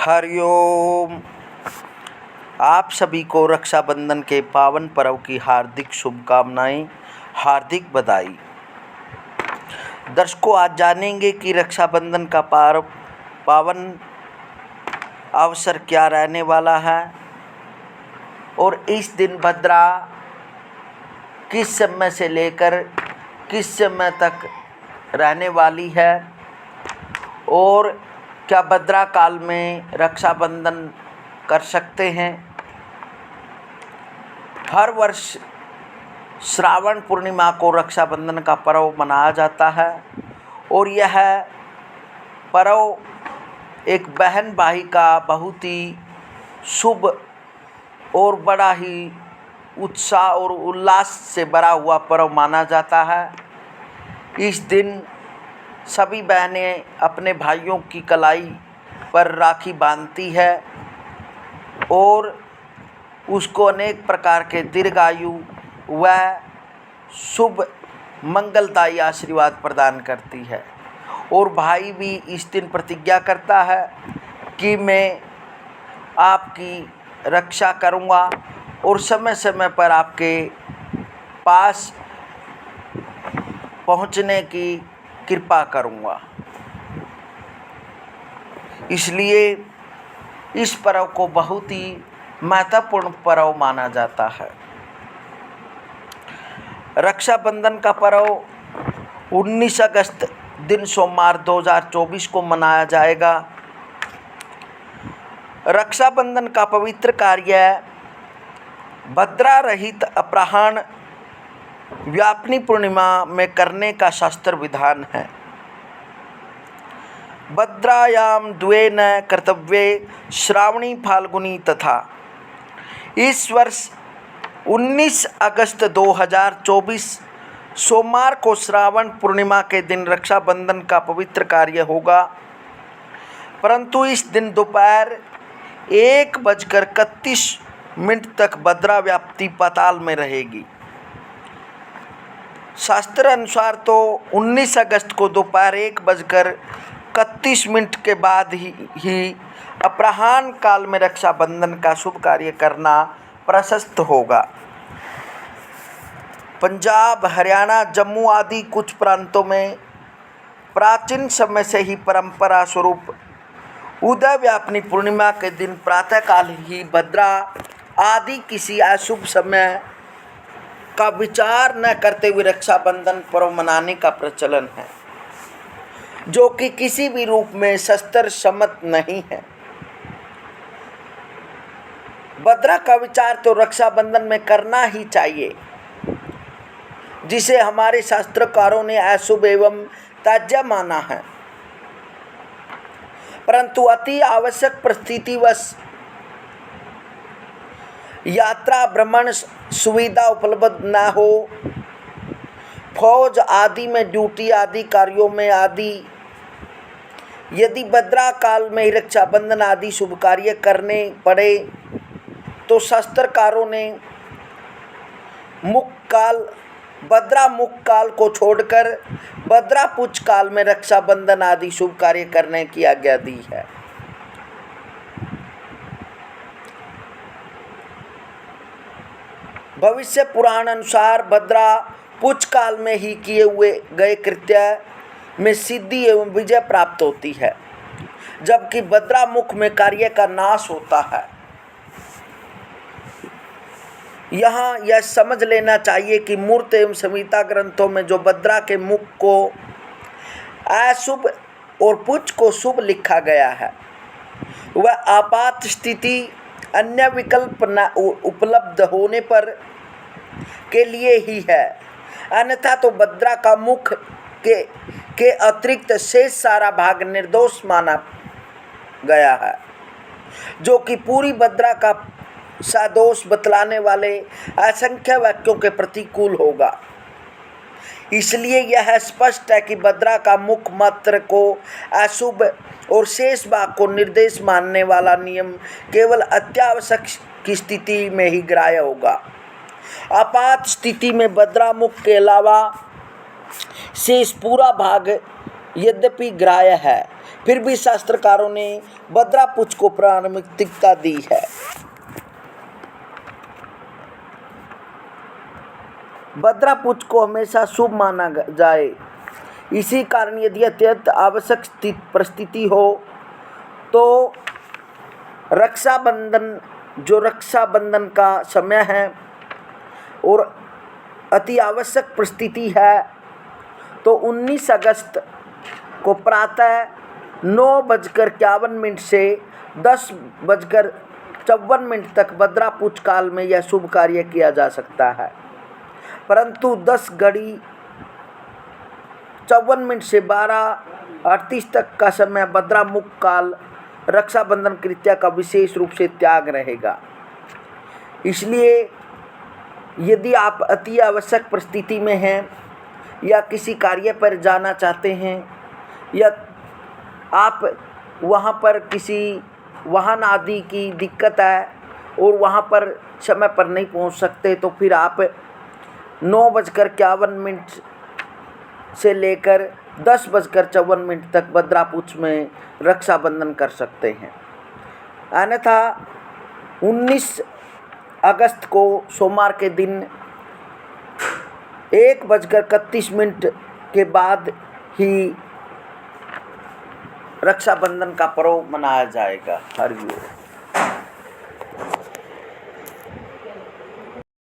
हरिओम। आप सभी को रक्षाबंधन के पावन पर्व की हार्दिक शुभकामनाएं, हार्दिक बधाई। दर्शकों, आज जानेंगे कि रक्षाबंधन का पावन अवसर क्या रहने वाला है और इस दिन भद्रा किस समय से लेकर किस समय तक रहने वाली है और क्या भद्रा काल में रक्षाबंधन कर सकते हैं। हर वर्ष श्रावण पूर्णिमा को रक्षाबंधन का पर्व मनाया जाता है और यह पर्व एक बहन भाई का बहुत ही शुभ और बड़ा ही उत्साह और उल्लास से भरा हुआ पर्व माना जाता है। इस दिन सभी बहनें अपने भाइयों की कलाई पर राखी बांधती है और उसको अनेक प्रकार के दीर्घायु व शुभ मंगलदायी आशीर्वाद प्रदान करती है और भाई भी इस दिन प्रतिज्ञा करता है कि मैं आपकी रक्षा करूँगा और समय समय पर आपके पास पहुँचने की कृपा करूँगा। इसलिए इस पर्व को बहुत ही महत्वपूर्ण पर्व माना जाता है। रक्षाबंधन का पर्व 19 अगस्त दिन सोमवार 2024 को मनाया जाएगा। रक्षाबंधन का पवित्र कार्य भद्रा रहित अपराह्न व्यापिनी पूर्णिमा में करने का शास्त्र विधान है। भद्रायाम द्वे न कर्तव्ये श्रावणी फाल्गुनी तथा। इस वर्ष 19 अगस्त 2024 सोमवार को श्रावण पूर्णिमा के दिन रक्षाबंधन का पवित्र कार्य होगा, परंतु इस दिन दोपहर 1:31 तक भद्रा व्याप्ति पाताल में रहेगी। शास्त्र अनुसार तो 19 अगस्त को दोपहर 1:31 के बाद ही अपराह्न काल में रक्षाबंधन का शुभ कार्य करना प्रशस्त होगा। पंजाब, हरियाणा, जम्मू आदि कुछ प्रांतों में प्राचीन समय से ही परंपरा स्वरूप उदय व्यापिनी पूर्णिमा के दिन प्रातःकाल ही भद्रा आदि किसी अशुभ समय का विचार न करते हुए रक्षाबंधन पर्व मनाने का प्रचलन है, जो कि किसी भी रूप में शास्त्र सम्मत नहीं है। भद्रा का विचार तो रक्षाबंधन में करना ही चाहिए, जिसे हमारे शास्त्रकारों ने अशुभ एवं त्याज्य माना है, परंतु अति आवश्यक परिस्थितिवश यात्रा भ्रमण सुविधा उपलब्ध न हो, फौज आदि में ड्यूटी आदि कार्यों में आदि यदि भद्रा काल में रक्षाबंधन आदि शुभ कार्य करने पड़े तो शास्त्रकारों ने भद्रा मुख काल को छोड़कर भद्रा पुच्छ काल में रक्षाबंधन आदि शुभ कार्य करने की आज्ञा दी है। भविष्य पुराण अनुसार भद्रा पुच्छ काल में ही किए हुए गए कृत्य में सिद्धि एवं विजय प्राप्त होती है, जबकि भद्रा मुख में कार्य का नाश होता है। यहाँ यह समझ लेना चाहिए कि मूर्त एवं संहिता ग्रंथों में जो भद्रा के मुख को अशुभ और पुच्छ को शुभ लिखा गया है, वह आपात स्थिति अन्य विकल्प न उपलब्ध होने पर के लिए ही है, अन्यथा तो भद्रा का मुख के अतिरिक्त शेष सारा भाग निर्दोष माना गया है, जो कि पूरी भद्रा का सदोष बतलाने वाले असंख्य वाक्यों के प्रतिकूल होगा। इसलिए यह स्पष्ट है कि भद्रा का मुख मात्र को अशुभ और शेष भाग को निर्देश मानने वाला नियम केवल अत्यावश्यक की स्थिति में ही ग्राह्य होगा। आपात स्थिति में भद्रा मुख के अलावा शेष पूरा भाग यद्यपि ग्राह्य है, फिर भी शास्त्रकारों ने बद्रा पुच्छ को प्राथमिकता दी है। बद्रा पुच्छ को हमेशा शुभ माना जाए। इसी कारण यदि अत्यंत आवश्यक परिस्थिति हो तो रक्षाबंधन का समय है और अति आवश्यक परिस्थिति है तो 19 अगस्त को प्रातः 9:51 से 10:54 तक बद्रा पुच्छ काल में यह शुभ कार्य किया जा सकता है। परंतु 10:54 से 12:38 तक का समय बद्रा मुख काल रक्षाबंधन कृत्या का विशेष रूप से त्याग रहेगा। इसलिए यदि आप अति आवश्यक परिस्थिति में हैं या किसी कार्य पर जाना चाहते हैं या आप वहाँ पर किसी वाहन आदि की दिक्कत है और वहाँ पर समय पर नहीं पहुँच सकते तो फिर आप 9:51 से लेकर 10:54 तक बद्रा पुच्छ में रक्षाबंधन कर सकते हैं। अन्यथा 19 अगस्त को सोमवार के दिन 1:31 के बाद ही रक्षाबंधन का पर्व मनाया जाएगा। हरि बोल।